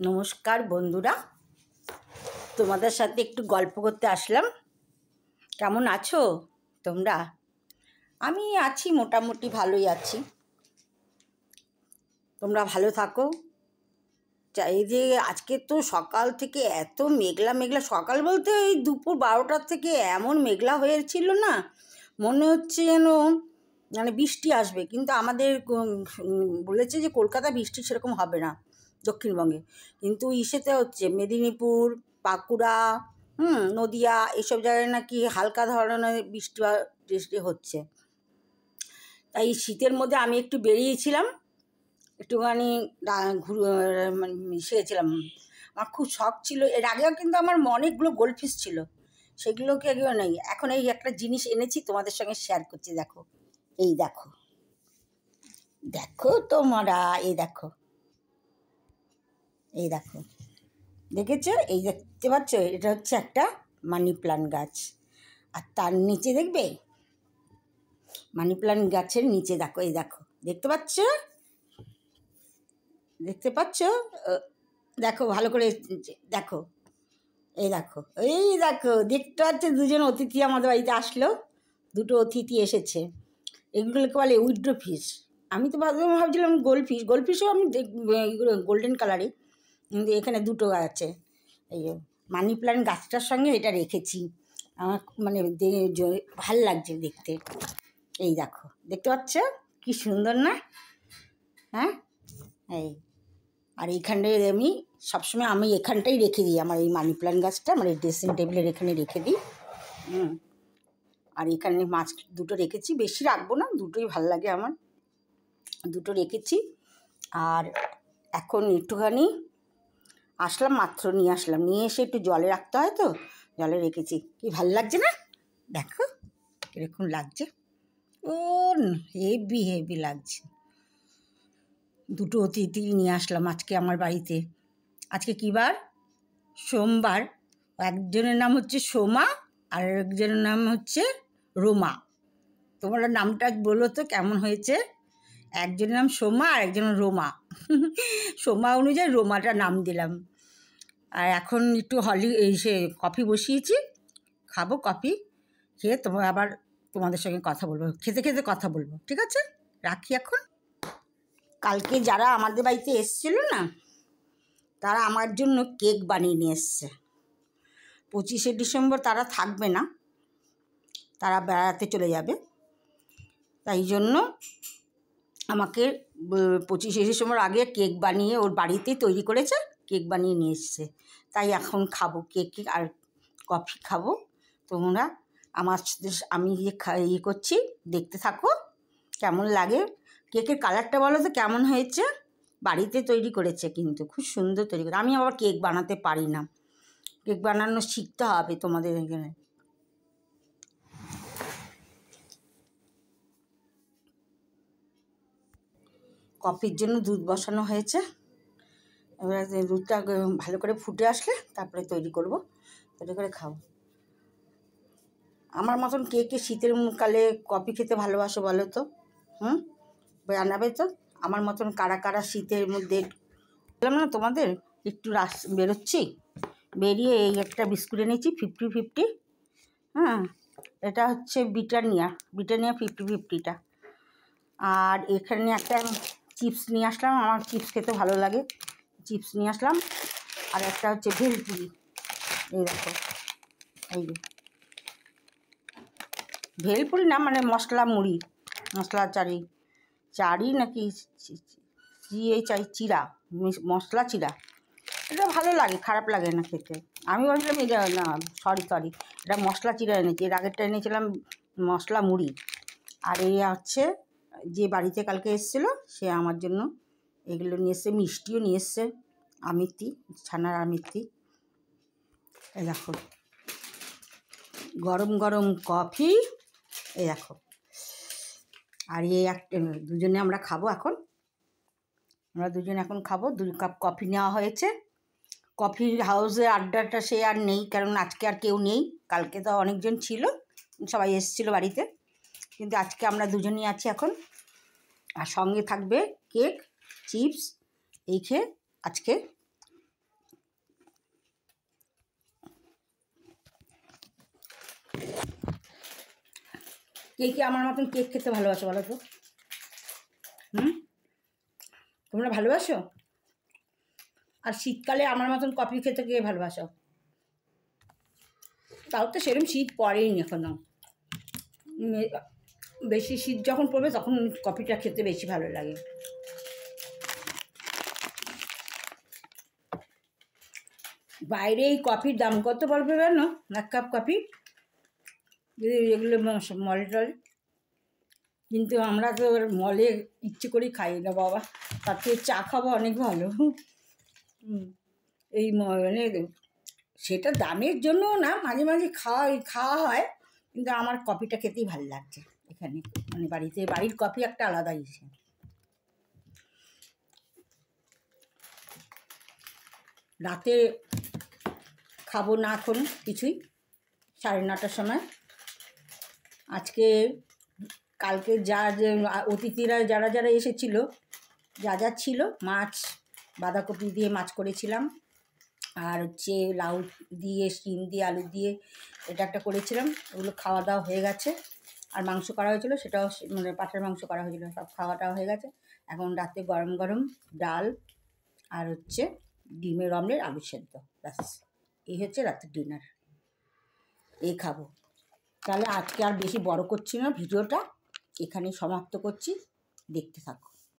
নমস্কার বন্ধুরা, তোমাদের সাথে একটু গল্প করতে আসলাম। কেমন আছো তোমরা? আমি আছি, মোটামুটি ভালোই আছি। তোমরা ভালো থাকো। এই যে আজকে তো সকাল থেকে এত মেঘলা মেঘলা, সকাল বলতে ওই দুপুর 12টার থেকে এমন মেঘলা হয়েছিল না, মনে হচ্ছে যেন মানে বৃষ্টি আসবে। কিন্তু আমাদের বলেছে যে কলকাতা বৃষ্টি সেরকম হবে না, দক্ষিণবঙ্গে। কিন্তু ইসেতে হচ্ছে মেদিনীপুর, বাঁকুড়া, নদিয়া, এসব জায়গায় নাকি হালকা ধরনের বৃষ্টি হচ্ছে। তাই শীতের মধ্যে আমি একটু বেরিয়েছিলাম, একটুখানি মানে মিশিয়েছিলাম। আমার খুব শখ ছিল, এর আগেও কিন্তু আমার অনেকগুলো গোল্ডফিশ ছিল, সেগুলোকে এগুলো নেই। এখন এই একটা জিনিস এনেছি, তোমাদের সঙ্গে শেয়ার করছি। দেখো, এই দেখো, দেখো তোমরা, এই দেখো, এই দেখো, দেখেছো? এই দেখতে পাচ্ছ? এটা হচ্ছে একটা মানি প্লান্ট গাছ। আর তার নিচে দেখবে, মানি প্লান্ট গাছের নিচে দেখো, এই দেখো, দেখতে পাচ্ছ? দেখতে পাচ্ছ? দেখো ভালো করে, দেখো, এই দেখো, এই দেখো, দেখতে পাচ্ছ? দুজন অতিথি আমাদের বাড়িতে আসলো, দুটো অতিথি এসেছে। এগুলোকে বলে উইড্রো ফিশ। আমি তো ভাবছিলাম গোল্ডফিশও আমি গোল্ডেন কালারে, কিন্তু এখানে দুটো আছে। এই মানি প্লান্ট গাছটার সঙ্গে এটা রেখেছি। আমার মানে ভাল লাগছে দেখতে। এই দেখো, দেখতে পাচ্ছ কি সুন্দর না? হ্যাঁ, এই আর এইখানটায় আমি সবসময় এখানটাই রেখে দিই। আমার এই মানি প্লান্ট গাছটা আমার এই ড্রেসিং টেবিলের এখানে রেখে দিই। আর এখানে মাছ দুটো রেখেছি, বেশি রাখবো না, দুটোই ভাল লাগে আমার, দুটো রেখেছি। আর এখন একটুখানি আসলাম, মাত্র নিয়ে আসলাম, নিয়ে এসে একটু জলে রাখতে হয়, তো জলে রেখেছি। কি ভাল লাগছে না? দেখো কীরকম লাগছে, ও হেভি হেভি লাগছে। দুটো অতিথি নিয়ে আসলাম আজকে আমার বাড়িতে। আজকে কী বার? সোমবার। একজনের নাম হচ্ছে সোমা, আর একজনের নাম হচ্ছে রোমা। তোমরা নামটা বলো তো কেমন হয়েছে? একজনের নাম সোমা আর একজনের রোমা। সোমা অনুযায়ী রোমাটা নাম দিলাম। আর এখন একটু কফি বসিয়েছি, খাবো কফি খেয়ে আবার তোমাদের সঙ্গে কথা বলবো, খেতে খেতে কথা বলবো। ঠিক আছে, রাখি এখন। কালকে যারা আমাদের বাড়িতে এসেছিল না, তারা আমার জন্য কেক বানিয়ে নিয়ে এসছে। 25শে ডিসেম্বর তারা থাকবে না, তারা বেড়াতে চলে যাবে। তাই জন্য আমাকে 25শে ডিসেম্বর আগে কেক বানিয়ে ওর বাড়িতেই তৈরি করেছে, কেক বানিয়ে নিয়ে এসছে। তাই এখন খাবো কেক আর কফি খাবো। তোমরা আমার আমি ইয়ে করছি, দেখতে থাকো কেমন লাগে। কেকের কালারটা বলো তো কেমন হয়েছে? বাড়িতে তৈরি করেছে, কিন্তু খুব সুন্দর তৈরি করে। আমি আবার কেক বানাতে পারি না, কেক বানানো শিখতে হবে তোমাদের এখানে। কফির জন্য দুধ বসানো হয়েছে, এবার দুধটা ভালো করে ফুটে আসলে তারপরে তৈরি করব, তৈরি করে খাবো। আমার মতন কে কে শীতের কালে কফি খেতে ভালোবাসো বলো তো? জানাবে তো। আমার মতন কারা কারা শীতের মধ্যে। বললাম না তোমাদের, একটু বেরোচ্ছি, বেরিয়ে এই একটা বিস্কুট এনেছি 50-50। এটা হচ্ছে ব্রিটানিয়া 50-50টা। আর এখানে একটা চিপস নিয়ে আসলাম, আমার চিপস খেতে ভালো লাগে, চিপস নিয়ে আসলাম। আর একটা হচ্ছে ভেলপুরি, এই দেখো, এই যে ভেলপুরি না, মানে মশলা মুড়ি, মশলা চারি নাকি চিরা, মশলা চিরা। এটা ভালো লাগে, খারাপ লাগে না খেতে। আমি ভাবছিলাম এটা না, সরি এটা মশলা চিরা এনেছি। এর আগেরটা এনেছিলাম মশলা মুড়ি। আর এই হচ্ছে যে বাড়িতে কালকে এসেছিলো, সে আমার জন্য এগুলো নিয়ে এসছে, মিষ্টিও নিয়ে এসছে, আমিত্তি, ছানার আমিত্তি। এই দেখো গরম গরম কফি, এই দেখো। আর এই একটা দুজনে আমরা খাবো এখন, আমরা দুজনে এখন খাবো। 2 কাপ কফি নেওয়া হয়েছে। কফি হাউসে আড্ডাটা সে আর নেই, কারণ আজকে আর কেউ নেই। কালকে তো অনেকজন ছিল, সবাই এসেছিলো বাড়িতে, কিন্তু আজকে আমরা দুজনেই আছি এখন। আর সঙ্গে থাকবে কেক, চিপস, এই খেয়ে আজকে কে কে আমার মতন কেক খেতে ভালোবাসো বলো তো? তোমরা ভালোবাসো? আর শীতকালে আমার মতন কফি খেতে কে ভালোবাসো? তাও তো সেরকম শীত পড়েনি এখনো। বেশি শীত যখন পড়বে তখন কফিটা খেতে বেশি ভালো লাগে। বাইরে এই কফির দাম কত বলবে জানো? এক কাপ কফি যদি এগুলো মলে টলে, কিন্তু আমরা তো মলে ইচ্ছে করেই খাই না বাবা, তার থেকে চা খাবো অনেক ভালো। এই মানে সেটা দামের জন্য না, মাঝে মাঝে খাওয়া হয়, কিন্তু আমার কফিটা খেতেই ভালো লাগছে এখানে, মানে বাড়ির কফি একটা আলাদা ইসে। রাতে খাবো না এখন কিছুই, 9:30টার সময়। আজকে কালকে যে অতিথিরা যারা এসেছিলো, যা ছিল, মাছ, বাঁধাকপি দিয়ে মাছ করেছিলাম, আর হচ্ছে লাউ দিয়ে, শিম দিয়ে, আলু দিয়ে এটা একটা করেছিলাম। ওগুলো খাওয়া দাওয়া হয়ে গেছে। আর মাংস করা হয়েছিল, সেটাও মানে পাঁঠার মাংস করা হয়েছিল, সব খাওয়া দাওয়া হয়ে গেছে। এখন রাতে গরম গরম ডাল আর হচ্ছে ডিমের অমলেট, আলু সেদ্ধ, ব্যাস এই হচ্ছে রাতের ডিনার, এই খাবো। তাহলে আজকে আর বেশি বড় করছি না, ভিডিওটা এখানেই সমাপ্ত করছি, দেখতে থাকো।